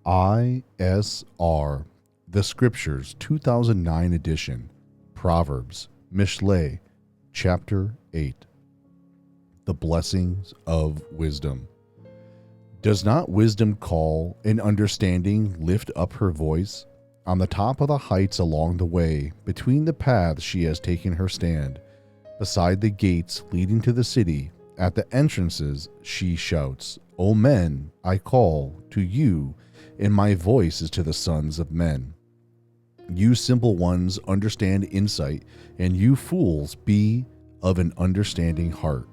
ISR, the Scriptures 2009 edition, Proverbs, Mishlei, Chapter 8. The Blessings of Wisdom. Does not wisdom call, and understanding lift up her voice? On the top of the heights along the way, between the paths she has taken her stand. Beside the gates leading to the city, at the entrances she shouts, O men, I call to you, and my voice is to the sons of men. You simple ones understand insight, and you fools be of an understanding heart.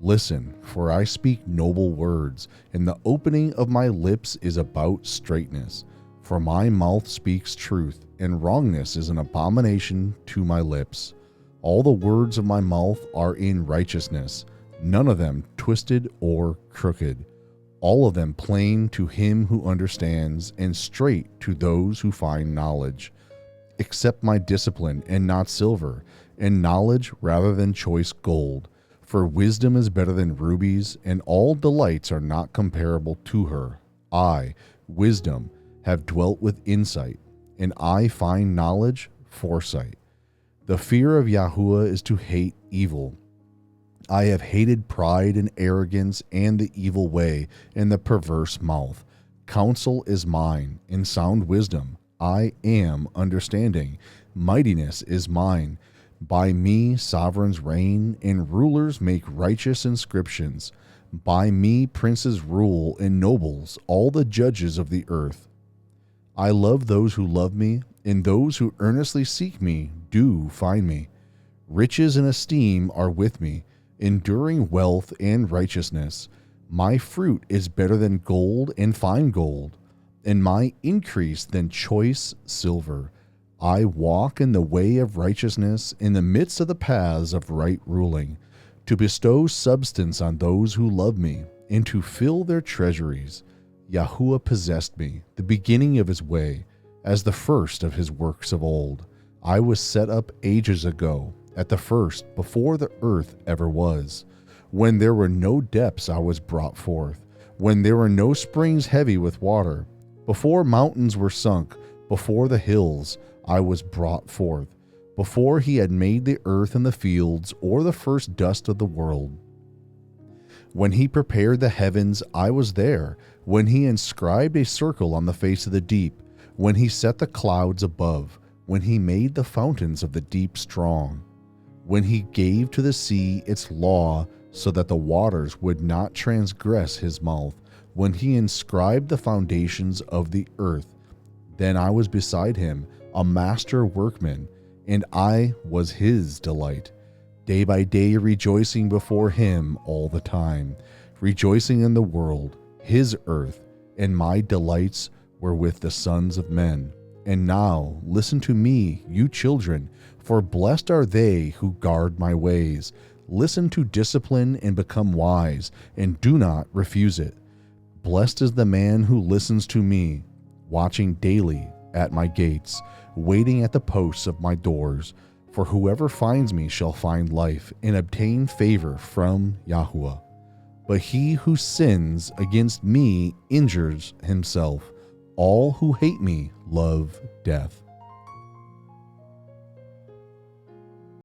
Listen, for I speak noble words, and the opening of my lips is about straightness. For my mouth speaks truth, and wrongness is an abomination to my lips. All the words of my mouth are in righteousness, none of them twisted or crooked. All of them plain to him who understands, and straight to those who find knowledge. Accept my discipline, and not silver, and knowledge rather than choice gold. For wisdom is better than rubies, and all delights are not comparable to her. I, wisdom, have dwelt with insight, and I find knowledge, foresight. The fear of Yahuwah is to hate evil. I have hated pride and arrogance and the evil way and the perverse mouth. Counsel is mine, and sound wisdom. I am understanding. Mightiness is mine. By me sovereigns reign, and rulers make righteous inscriptions. By me princes rule, and nobles, all the judges of the earth. I love those who love me, and those who earnestly seek me do find me. Riches and esteem are with me, enduring wealth and righteousness. My fruit is better than gold and fine gold, and my increase than choice silver. I walk in the way of righteousness, in the midst of the paths of right ruling, to bestow substance on those who love me, and to fill their treasuries. Yahuwah possessed me, the beginning of his way, as the first of his works of old. I was set up ages ago, at the first, before the earth ever was. When there were no depths I was brought forth, when there were no springs heavy with water. Before mountains were sunk, before the hills, I was brought forth, before he had made the earth and the fields, or the first dust of the world. When he prepared the heavens, I was there, when he inscribed a circle on the face of the deep, when he set the clouds above, when he made the fountains of the deep strong, when he gave to the sea its law, so that the waters would not transgress his mouth, when he inscribed the foundations of the earth. Then I was beside him, a master workman, and I was his delight, day by day rejoicing before him all the time, rejoicing in the world, his earth, and my delights were with the sons of men. And now listen to me, you children, for blessed are they who guard my ways. Listen to discipline and become wise, and do not refuse it. Blessed is the man who listens to me, watching daily at my gates, waiting at the posts of my doors. For whoever finds me shall find life, and obtain favor from Yahuwah. But he who sins against me injures himself. All who hate me love death.